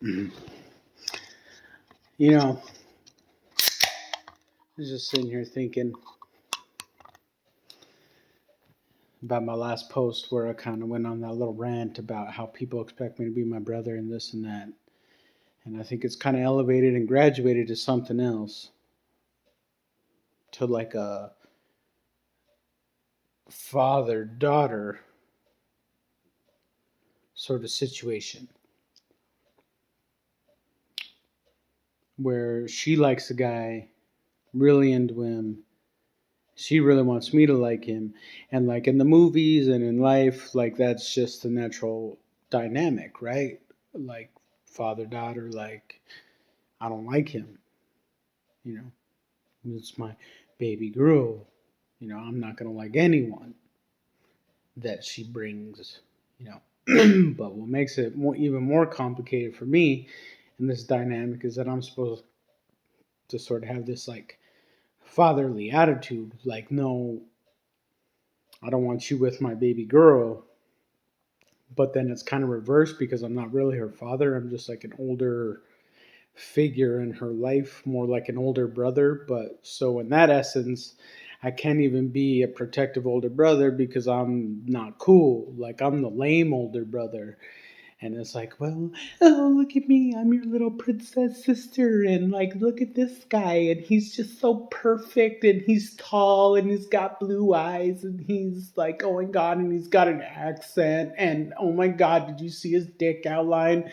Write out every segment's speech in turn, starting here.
You know, I was just sitting here thinking about my last post where I kind of went on that little rant about how people expect me to be my brother and this and that. And I think it's kind of elevated and graduated to something else, to like a father daughter sort of situation where she likes a guy, really into him. She really wants me to like him. And like in the movies and in life, like that's just the natural dynamic, right? Like father daughter, like I don't like him, you know. It's my baby girl. I'm not gonna like anyone that she brings, you know. But what makes it even more complicated for me in this dynamic is that I'm supposed to sort of have this like fatherly attitude, like, no, I don't want you with my baby girl. But then it's kind of reversed because I'm not really her father. I'm just like an older figure in her life, more like an older brother. But so, in that essence, I can't even be a protective older brother because I'm not cool. Like, I'm the lame older brother. And it's like, well, oh, look at me. I'm your little princess sister. And like, look at this guy. And he's just so perfect. And he's tall and he's got blue eyes. And he's like, oh my God. And he's got an accent. And oh my God, did you see his dick outline?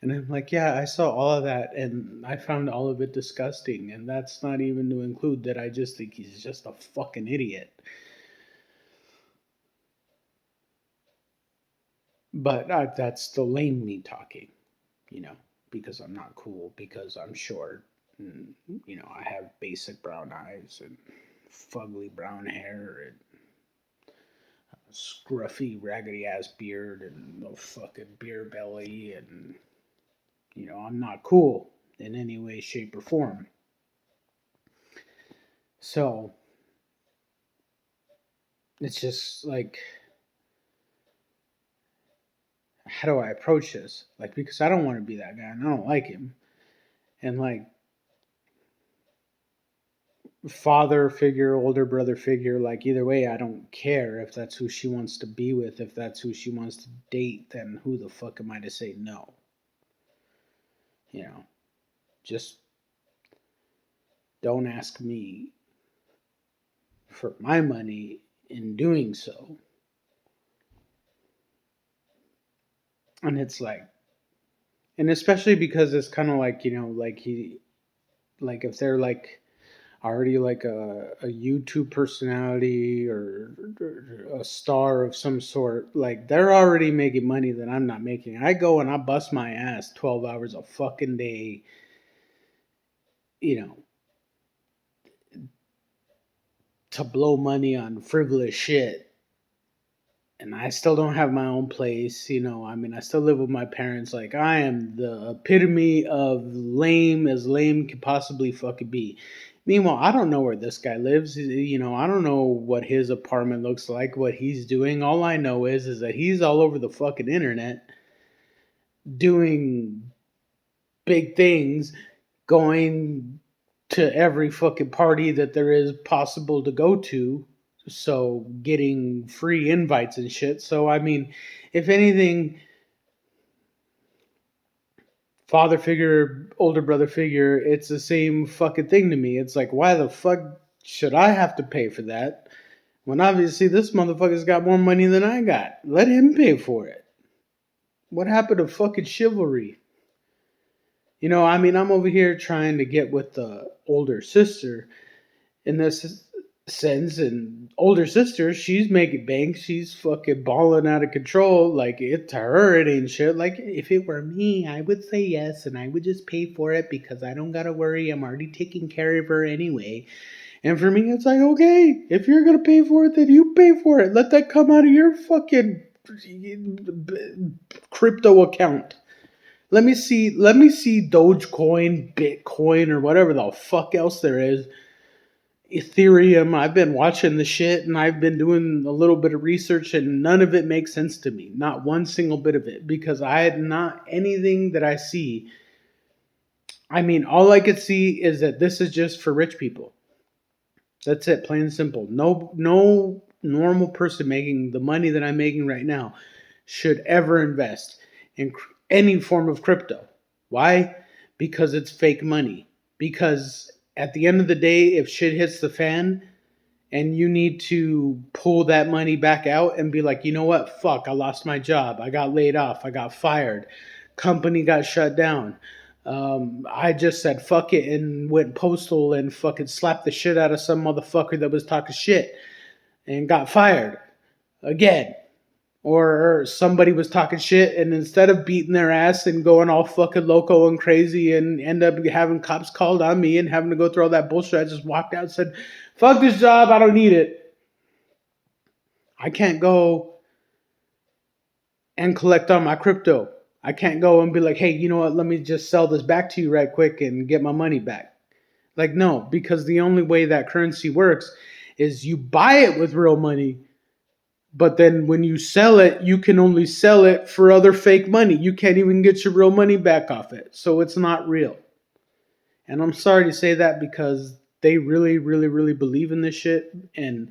And I'm like, yeah, I saw all of that. And I found all of it disgusting. And that's not even to include that I just think he's just a fucking idiot. But that's the lame me talking, you know, because I'm not cool, because I'm short, and, I have basic brown eyes and fugly brown hair and a scruffy, raggedy ass beard and a fucking beer belly, and, I'm not cool in any way, shape, or form. So it's just like, how do I approach this? Like, because I don't want to be that guy and I don't like him. And like, father figure, older brother figure, like either way, I don't care if that's who she wants to be with, if that's who she wants to date, then who the fuck am I to say no? You know, just don't ask me for my money in doing so. And it's like, and especially because it's kind of like, like like if they're like already like a YouTube personality or a star of some sort, like they're already making money that I'm not making. I go and I bust my ass 12 hours a fucking day, you know, to blow money on frivolous shit. And I still don't have my own place, I mean, I still live with my parents. Like, I am the epitome of lame as lame could possibly fucking be. Meanwhile, I don't know where this guy lives. I don't know what his apartment looks like, what he's doing. All I know is that he's all over the fucking internet doing big things, going to every fucking party that there is possible to go to. So getting free invites and shit. So I mean, if anything, father figure, older brother figure, it's the same fucking thing to me. It's like, why the fuck should I have to pay for that? When obviously this motherfucker's got more money than I got. Let him pay for it. What happened to fucking chivalry? I mean, I'm over here trying to get with the older sister in this sense, and older sister, she's making bank, she's fucking balling out of control. Like, it to her, it ain't shit. Like, if it were me, I would say yes, and I would just pay for it because I don't gotta worry. I'm already taking care of her anyway. And for me, it's like, okay, if you're gonna pay for it, then you pay for it. Let that come out of your fucking crypto account. Let me see Dogecoin, Bitcoin, or whatever the fuck else there is Ethereum. I've been watching the shit and I've been doing a little bit of research, and none of it makes sense to me. Not one single bit of it, because I had not anything that I see. I mean, all I could see is that this is just for rich people. That's it, plain and simple. No normal person making the money that I'm making right now should ever invest in any form of crypto. Why? Because it's fake money. Because at the end of the day, if shit hits the fan and you need to pull that money back out and be like, you know what? Fuck, I lost my job. I got laid off. I got fired. Company got shut down. I just said fuck it and went postal and fucking slapped the shit out of some motherfucker that was talking shit and got fired again. Or somebody was talking shit, and instead of beating their ass and going all fucking loco and crazy and end up having cops called on me and having to go through all that bullshit, I just walked out and said, fuck this job, I don't need it. I can't go and collect on my crypto. I can't go and be like, hey, you know what, let me just sell this back to you right quick and get my money back. Like, no, because the only way that currency works is you buy it with real money, but then when you sell it, you can only sell it for other fake money. You can't even get your real money back off it. So it's not real. And I'm sorry to say that, because they really, really, really believe in this shit. And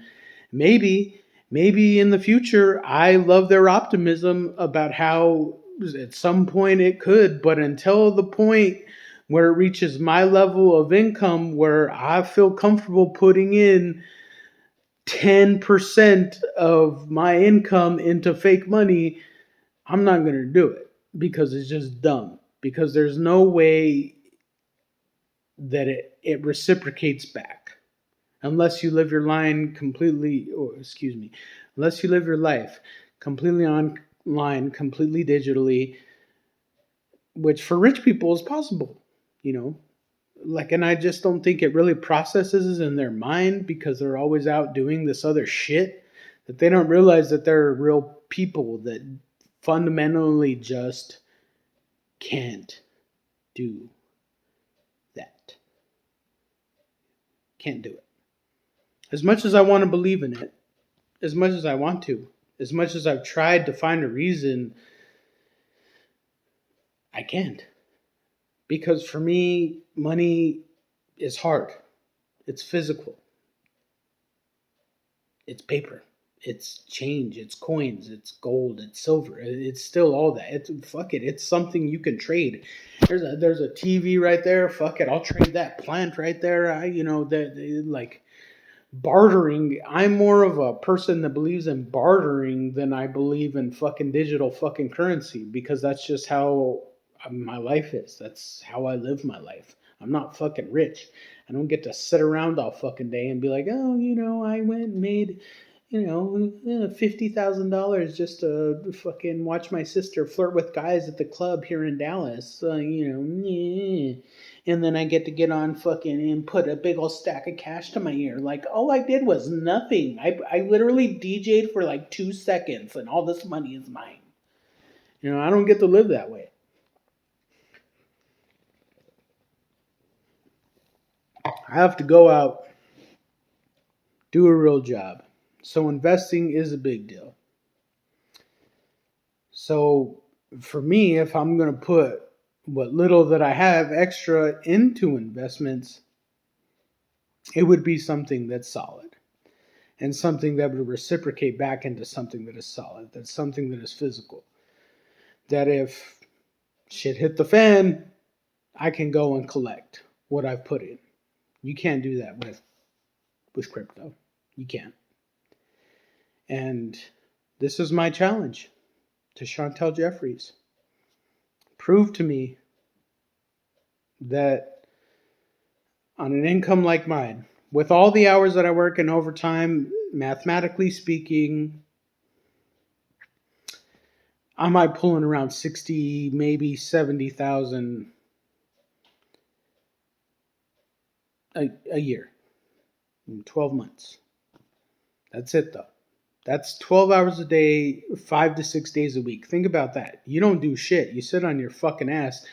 maybe in the future, I love their optimism about how at some point it could. But until the point where it reaches my level of income where I feel comfortable putting in 10% of my income into fake money, I'm not going to do it, because it's just dumb. Because there's no way that it reciprocates back unless you live your line completely, or excuse me, unless you live your life completely online, completely digitally, which for rich people is possible, you know. Like, and I just don't think it really processes in their mind, because they're always out doing this other shit, that they don't realize that they're real people that fundamentally just can't do that. Can't do it. As much as I want to believe in it, as much as I want to, as much as I've tried to find a reason, I can't. Because for me, money is hard. It's physical. It's paper. It's change. It's coins. It's gold. It's silver. It's still all that. It's fuck it. It's something you can trade. There's a TV right there. Fuck it. I'll trade that plant right there. That like bartering. I'm more of a person that believes in bartering than I believe in fucking digital fucking currency, because that's just how my life is. That's how I live my life. I'm not fucking rich. I don't get to sit around all fucking day and be like, oh, I went and made, $50,000 just to fucking watch my sister flirt with guys at the club here in Dallas. And then I get on fucking and put a big old stack of cash to my ear. Like, all I did was nothing. I literally DJ'd for like 2 seconds and all this money is mine. I don't get to live that way. I have to go out, do a real job. So investing is a big deal. So for me, if I'm going to put what little that I have extra into investments, it would be something that's solid, and something that would reciprocate back into something that is solid, that's something that is physical. That if shit hit the fan, I can go and collect what I've put in. You can't do that with crypto. You can't. And this is my challenge to Chantel Jeffries. Prove to me that on an income like mine, with all the hours that I work in overtime, mathematically speaking, I might pull in around 60, maybe 70,000 a year in 12 months. That's it though. That's 12 hours a day, 5 to 6 days a week. Think about that. You don't do shit. You sit on your fucking ass.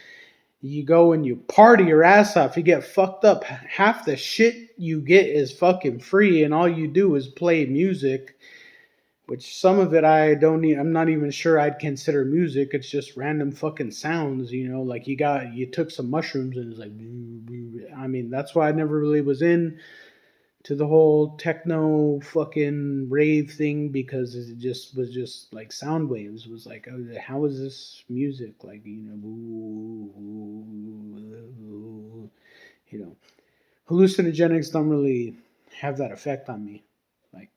You go and you party your ass off. You get fucked up. Half the shit you get is fucking free, and all you do is play music. Which some of it I don't. I'm not even sure I'd consider music. It's just random fucking sounds. Like you took some mushrooms and it's like. I mean, that's why I never really was in to the whole techno fucking rave thing, because it just was just like sound waves. It was like, oh, how is this music? Like, you know, hallucinogenics don't really have that effect on me. Like,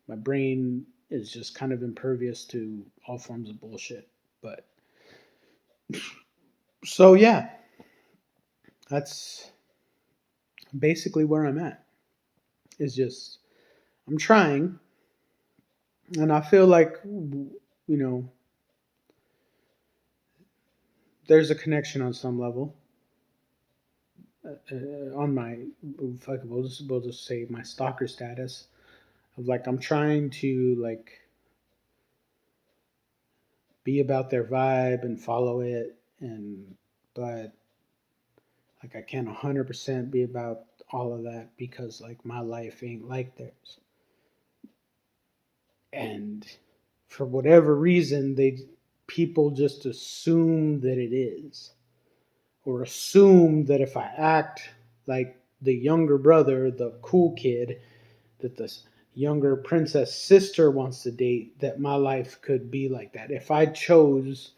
my brain is just kind of impervious to all forms of bullshit. But so yeah, that's basically where I'm at. Is just I'm trying, and I feel like there's a connection on some level. On my, we'll just say my stalker status of like I'm trying to like be about their vibe and follow it, but like I can't 100% be about all of that because like my life ain't like theirs, and for whatever reason people just assume that it is, or assume that if I act like the younger brother, the cool kid that the younger princess sister wants to date, that my life could be like that. If I chose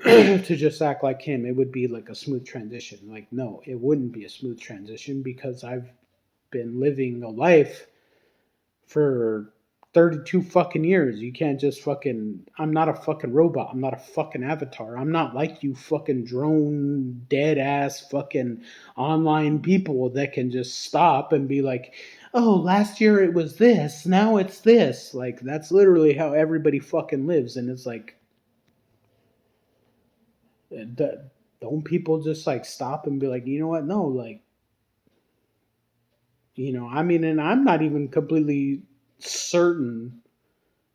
to just act like him, it would be like a smooth transition. Like, no, it wouldn't be a smooth transition because I've been living a life for 32 fucking years. You can't just fucking. I'm not a fucking robot. I'm not a fucking avatar. I'm not like you fucking drone dead ass fucking online people that can just stop and be like, oh, last year it was this, now it's this. Like, that's literally how everybody fucking lives. And it's like, don't people just like stop and be like, you know what? No, like, I mean, and I'm not even completely certain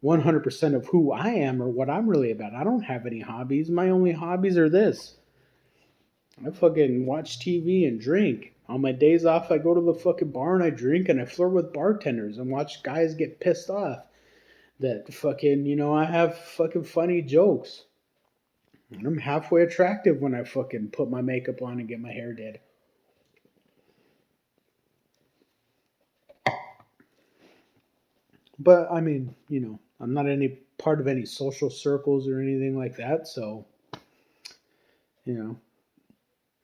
100% of who I am or what I'm really about. I don't have any hobbies. My only hobbies are this. I fucking watch TV and drink. On my days off, I go to the fucking bar and I drink and I flirt with bartenders and watch guys get pissed off that fucking, I have fucking funny jokes. And I'm halfway attractive when I fucking put my makeup on and get my hair did. But I mean, I'm not any part of any social circles or anything like that, so you know,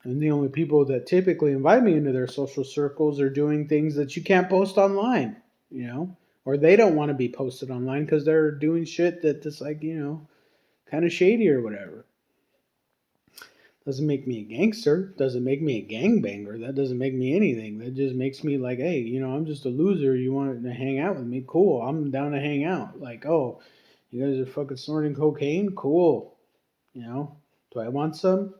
and the only people that typically invite me into their social circles are doing things that you can't post online, or they don't want to be posted online because they're doing shit that's like, kind of shady or whatever. Doesn't make me a gangster. Doesn't make me a gangbanger. That doesn't make me anything. That just makes me like, hey, I'm just a loser. You want to hang out with me? Cool. I'm down to hang out. Like, oh, you guys are fucking snorting cocaine? Cool. Do I want some?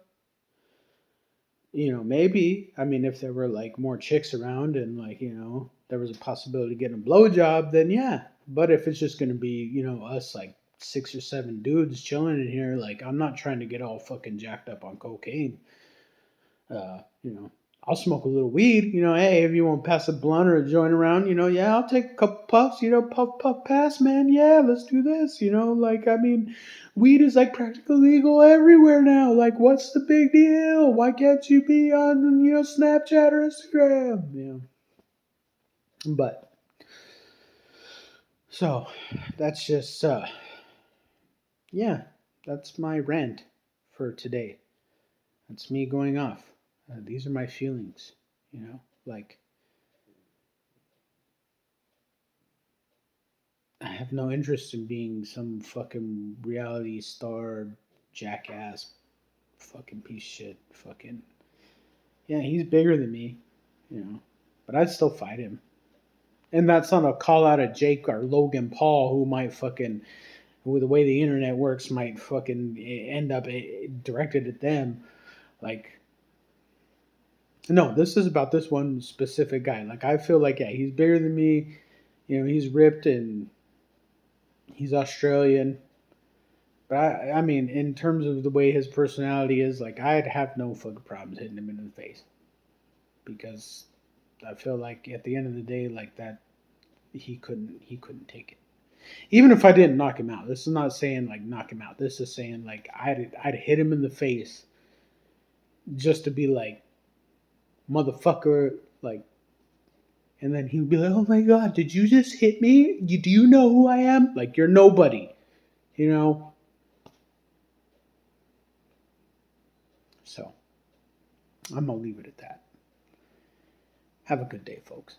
Maybe. I mean, if there were like more chicks around and like, there was a possibility of getting a blowjob, then yeah. But if it's just going to be, us like 6 or 7 dudes chilling in here, like I'm not trying to get all fucking jacked up on cocaine. Uh, you know, I'll smoke a little weed. Hey, if you want to pass a blunt or a joint around, yeah, I'll take a couple puffs. Puff, puff, pass, man. Yeah, let's do this. Like I mean, weed is like practically legal everywhere now. Like, what's the big deal? Why can't you be on, Snapchat or Instagram? But so that's just yeah, that's my rant for today. That's me going off. These are my feelings, like I have no interest in being some fucking reality star jackass fucking piece of shit. Fucking yeah, he's bigger than me, but I'd still fight him. And that's not a call out of Jake or Logan Paul, who might fucking, with the way the internet works, might fucking end up directed at them. Like, no, this is about this one specific guy. Like, I feel like, yeah, he's bigger than me. He's ripped and he's Australian. But I mean, in terms of the way his personality is, like I'd have no fucking problems hitting him in the face because I feel like at the end of the day, like that, he couldn't take it. Even if I didn't knock him out, this is not saying like knock him out. This is saying like I'd hit him in the face just to be like motherfucker, like, and then he'd be like, oh my god, did you just hit me? Do you know who I am? Like you're nobody, you know. So I'm gonna leave it at that. Have a good day, folks.